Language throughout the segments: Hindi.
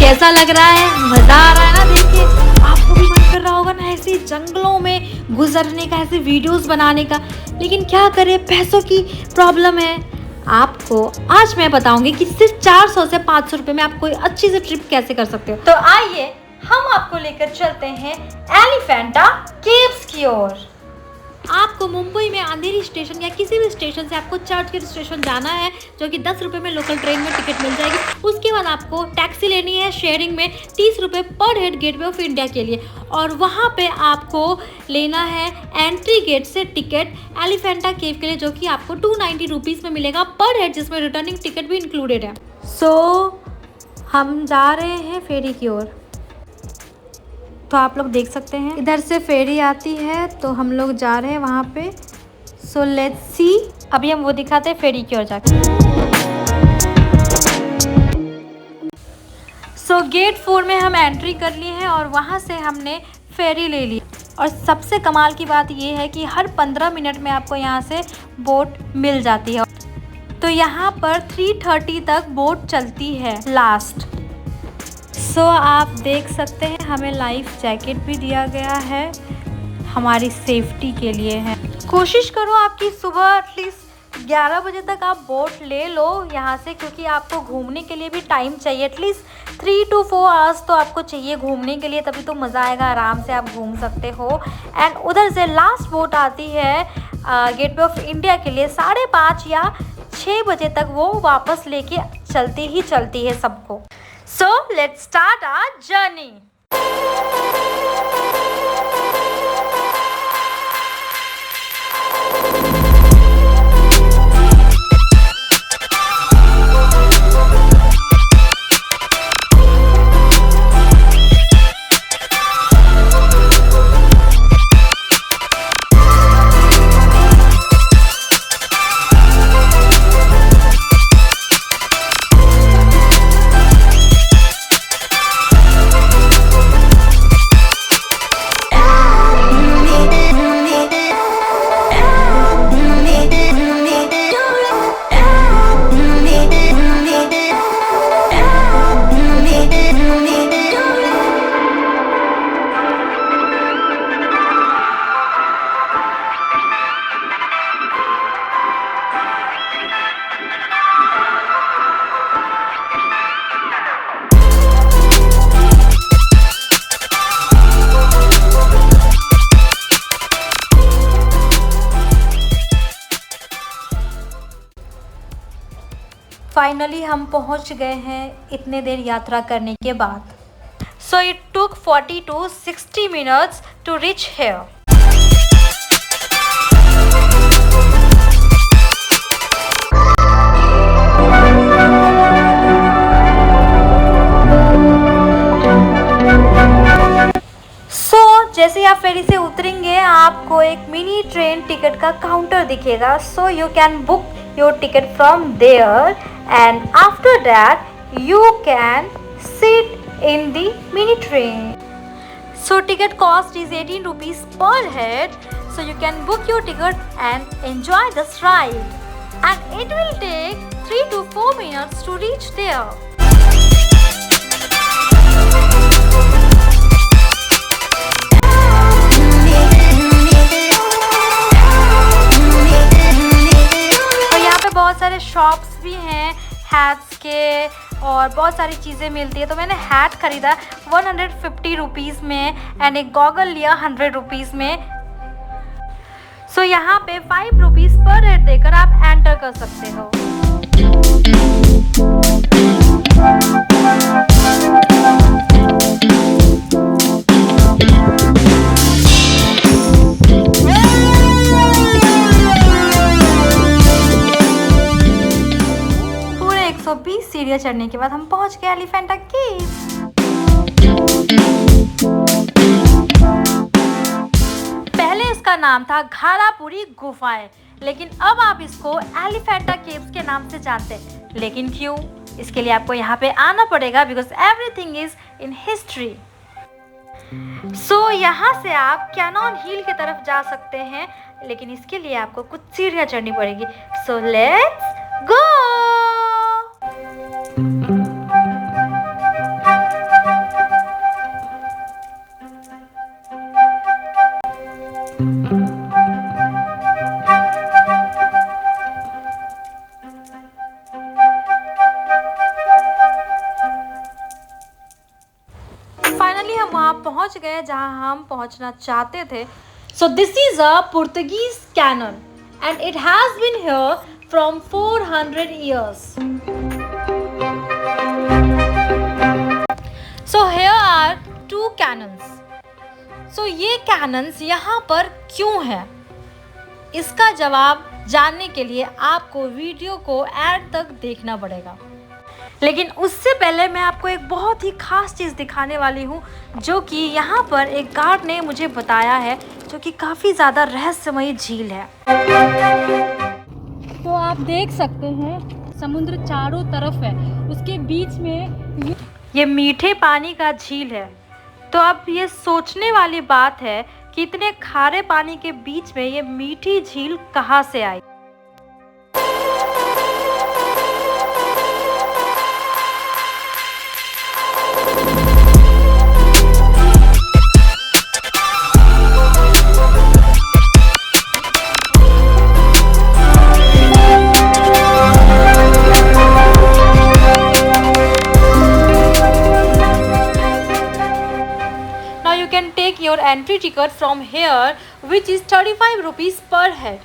कैसा लग रहा है? मजा आ रहा है ना देख के? आपको भी मन कर रहा होगा ना ऐसे जंगलों में गुजरने का, ऐसे वीडियोस बनाने का, लेकिन क्या करें, पैसों की प्रॉब्लम है। आपको आज मैं बताऊंगी कि सिर्फ 400 से 500 रुपये में आप कोई अच्छी सी ट्रिप कैसे कर सकते हो। तो आइए हम आपको लेकर चलते हैं एलिफेंटा केव्स की ओर। आपको मुंबई में अंधेरी स्टेशन या किसी भी स्टेशन से आपको चर्चगेट स्टेशन जाना है, जो कि 10 रुपये में लोकल ट्रेन में टिकट मिल जाएगी। उसके बाद आपको टैक्सी लेनी है शेयरिंग में 30 रुपये पर हेड गेटवे ऑफ इंडिया के लिए, और वहाँ पे आपको लेना है एंट्री गेट से टिकट एलिफेंटा केव के लिए, जो कि आपको 290 रुपीज़ में मिलेगा पर हेड, जिसमें रिटर्निंग टिकट भी इंक्लूडेड है। हम जा रहे हैं फेरी की ओर, तो आप लोग देख सकते हैं इधर से फेरी आती है, तो हम लोग जा रहे हैं वहाँ पे। सो लेट्स सी, अभी हम वो दिखाते हैं फेरी की ओर जाके। सो गेट 4 में हम एंट्री कर लिए हैं और वहाँ से हमने फेरी ले ली। और सबसे कमाल की बात ये है कि हर 15 मिनट में आपको यहाँ से बोट मिल जाती है। तो यहाँ पर 3:30 तक बोट चलती है लास्ट। आप देख सकते हैं हमें लाइफ जैकेट भी दिया गया है, हमारी सेफ्टी के लिए है। कोशिश करो आपकी सुबह एटलीस्ट 11 बजे तक आप बोट ले लो यहाँ से, क्योंकि आपको घूमने के लिए भी टाइम चाहिए। एटलीस्ट 3 to 4 आवर्स तो आपको चाहिए घूमने के लिए, तभी तो मज़ा आएगा, आराम से आप घूम सकते हो। एंड उधर से लास्ट बोट आती है गेटवे ऑफ इंडिया के लिए 5:30 या 6 बजे तक, वो वापस लेके चलती है सबको। So let's start our journey. Finally हम पहुंच गए हैं इतने देर यात्रा करने के बाद। So it took 40 to 60 minutes to reach here. जैसे ही आप फेरी से उतरेंगे आपको एक मिनी ट्रेन टिकट का काउंटर दिखेगा। So you can book your ticket from there, and after that you can sit in the mini train. So ticket cost is 18 rupees per head, so you can book your ticket and enjoy this ride, and it will take 3 to 4 minutes to reach there. बहुत सारे शॉप्स भी हैं हैट्स के, और बहुत सारी चीज़ें मिलती है। तो मैंने हैट ख़रीदा 150 रुपीज़ में, एंड एक गॉगल लिया 100 रुपीज़ में। सो यहाँ पे 5 रुपीज़ पर हेड देकर आप एंटर कर सकते हो। पूरे 120 सीढ़ियाँ चढ़ने के बाद हम पहुँच गए एलिफेंटा केव। पहले इसका नाम था घारापुरी गुफाएं, लेकिन अब आप इसको एलिफेंटा केव्स के नाम से जानते हैं। लेकिन क्यों? इसके लिए आपको यहाँ पे आना पड़ेगा, because everything is in history. So यहाँ से आप कैनॉन हिल की तरफ जा सकते हैं, लेकिन इसके लिए आपको कुछ सीढ़ियाँ चढ़नी पड़ेगी। So let's go. फाइनली हम वहाँ पहुँच गए जहाँ हम पहुँचना चाहते थे. So this is a Portuguese cannon and it has been here from 400 years. So here are two cannons. So ये cannons यहाँ पर क्यों है? इसका जवाब जानने के लिए आपको वीडियो को एंड तक देखना पड़ेगा. लेकिन उससे पहले मैं आपको एक बहुत ही ख़ास चीज़ दिखाने वाली हूँ जो कि यहाँ पर एक गार्ड ने मुझे बताया है, जो कि काफ़ी ज़्यादा रहस्यमयी झील है. तो आप देख सकते हैं समुद्र चारों तरफ है, उसके बीच में ये मीठे पानी का झील है. तो अब ये सोचने वाली बात है कि इतने खारे पानी के बीच में ये मीठी झील कहाँ से आई. Your entry ticket from here which is 35 rupees per head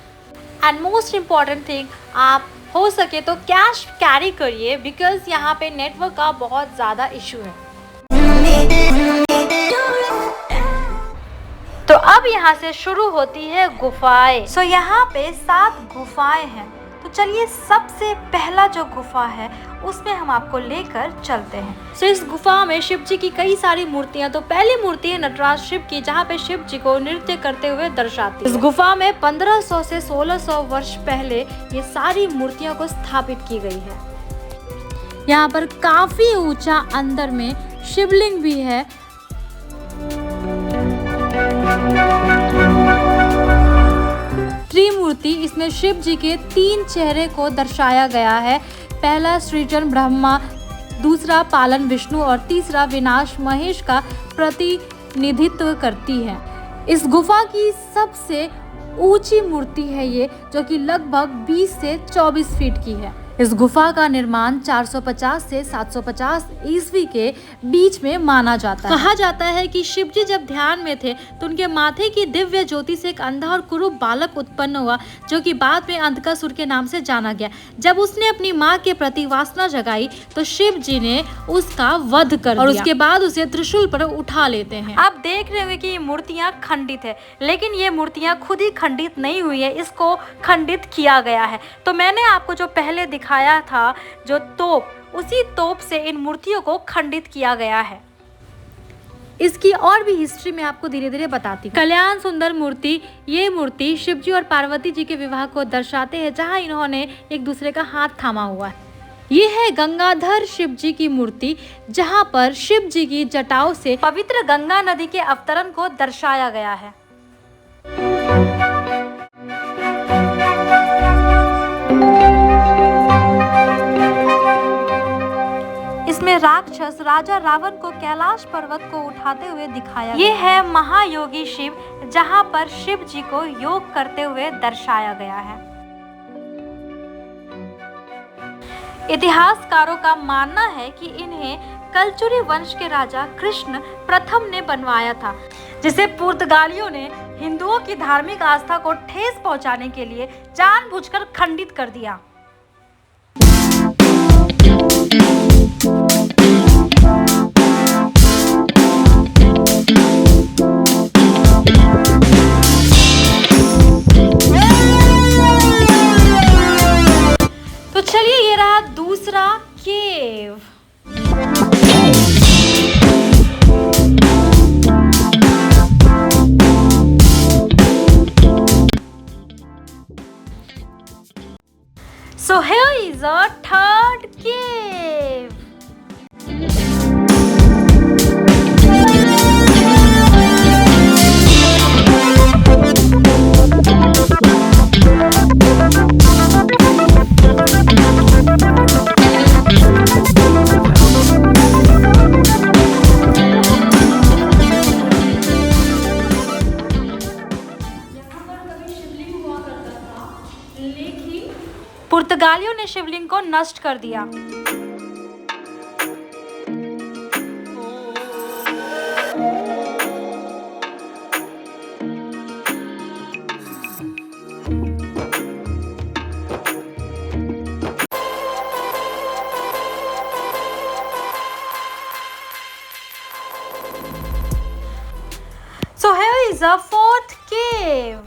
and most important thing आप हो सके तो कैश कैरी करिए बिकॉज यहाँ पे नेटवर्क का बहुत ज़्यादा इशू है. तो अब यहाँ से शुरू होती है गुफाएं. सो यहाँ पे 7 गुफाएं हैं. तो चलिए सबसे पहला जो गुफा है उसमें हम आपको लेकर चलते हैं. सो इस गुफा में शिव जी की कई सारी मूर्तियां. तो पहली मूर्ति है नटराज शिव की, जहाँ पे शिव जी को नृत्य करते हुए दर्शाती है. इस गुफा में 1500 से 1600 वर्ष पहले ये सारी मूर्तियों को स्थापित की गई है. यहाँ पर काफी ऊंचा अंदर में शिवलिंग भी है. त्रिमूर्ति, इसमें शिव जी के 3 चेहरे को दर्शाया गया है. पहला सृजन ब्रह्मा, दूसरा पालन विष्णु और तीसरा विनाश महेश का प्रतिनिधित्व करती है. इस गुफा की सबसे ऊंची मूर्ति है ये, जो कि लगभग 20 से 24 फीट की है. इस गुफा का निर्माण 450 से 750 ईस्वी के बीच में माना जाता है. कहा जाता है कि शिव जी जब ध्यान में थे तो उनके माथे की दिव्य ज्योति से एक अंधा और कुरूप बालक उत्पन्न हुआ, जो कि बाद में अंधकासुर के नाम से जाना गया. जब उसने अपनी माँ के प्रति वासना जगाई तो शिव जी ने उसका वध कर दिया और उसके बाद उसे त्रिशूल पर उठा लेते हैं. आप देख रहे होंगे कि ये मूर्तियाँ खंडित है, लेकिन ये मूर्तियाँ खुद ही खंडित नहीं हुई है, इसको खंडित किया गया है. तो मैंने आपको जो पहले दिखाया था जो तोप, उसी तोप से इन मूर्तियों को खंडित किया गया है. इसकी और भी हिस्ट्री मैं आपको धीरे धीरे बताती हूँ. कल्याण सुंदर मूर्ति, ये मूर्ति शिव जी और पार्वती जी के विवाह को दर्शाते हैं, जहाँ इन्होंने एक दूसरे का हाथ थामा हुआ है. ये है गंगाधर शिव जी की मूर्ति, जहाँ पर शिव जी की जटाओं से पवित्र गंगा नदी के अवतरण को दर्शाया गया है. इसमें राक्षस राजा रावण को कैलाश पर्वत को उठाते हुए दिखाया. ये है महायोगी शिव, जहाँ पर शिव जी को योग करते हुए दर्शाया गया है. इतिहासकारों का मानना है कि इन्हें कलचुरी वंश के राजा कृष्ण प्रथम ने बनवाया था, जिसे पुर्तगालियों ने हिंदुओं की धार्मिक आस्था को ठेस पहुंचाने के लिए जानबूझकर खंडित कर दिया. तो चलिए ये रहा दूसरा केव. So here is a third cave. पुर्तगालियों ने शिवलिंग को नष्ट कर दिया। So here is a fourth cave.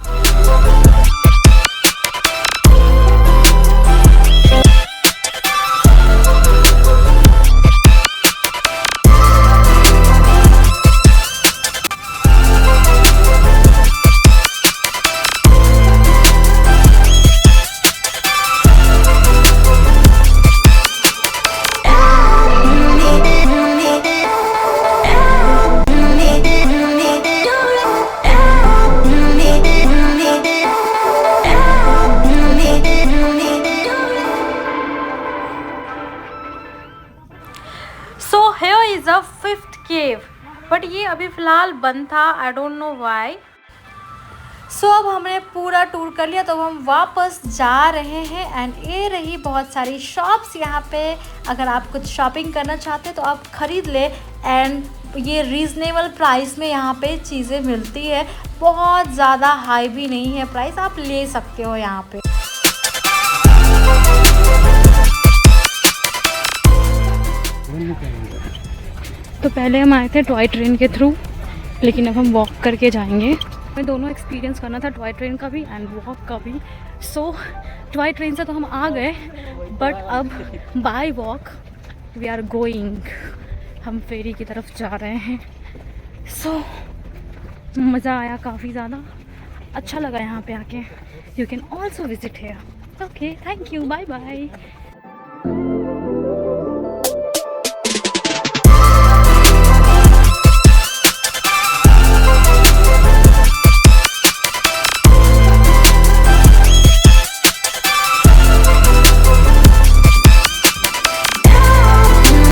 So here is a fifth cave, but ये अभी फ़िलहाल बंद था, I don't know why. So अब हमने पूरा टूर कर लिया तो हम वापस जा रहे हैं एंड ये रही बहुत सारी शॉप्स यहाँ पे। अगर आप कुछ शॉपिंग करना चाहते हैं तो आप ख़रीद ले एंड ये रीज़नेबल प्राइस में यहाँ पे चीज़ें मिलती है, बहुत ज़्यादा हाई भी नहीं है प्राइस, आप ले सकते हो यहाँ पे। तो पहले हम आए थे टॉय ट्रेन के थ्रू, लेकिन अब हम वॉक करके जाएंगे। हमें दोनों एक्सपीरियंस करना था, टॉय ट्रेन का भी एंड वॉक का भी। सो टॉय ट्रेन से तो हम आ गए, बट अब by walk we are going, हम फेरी की तरफ जा रहे हैं। सो मज़ा आया काफ़ी ज़्यादा, अच्छा लगा यहाँ पे आके। You can also visit here. Okay, thank you, bye bye.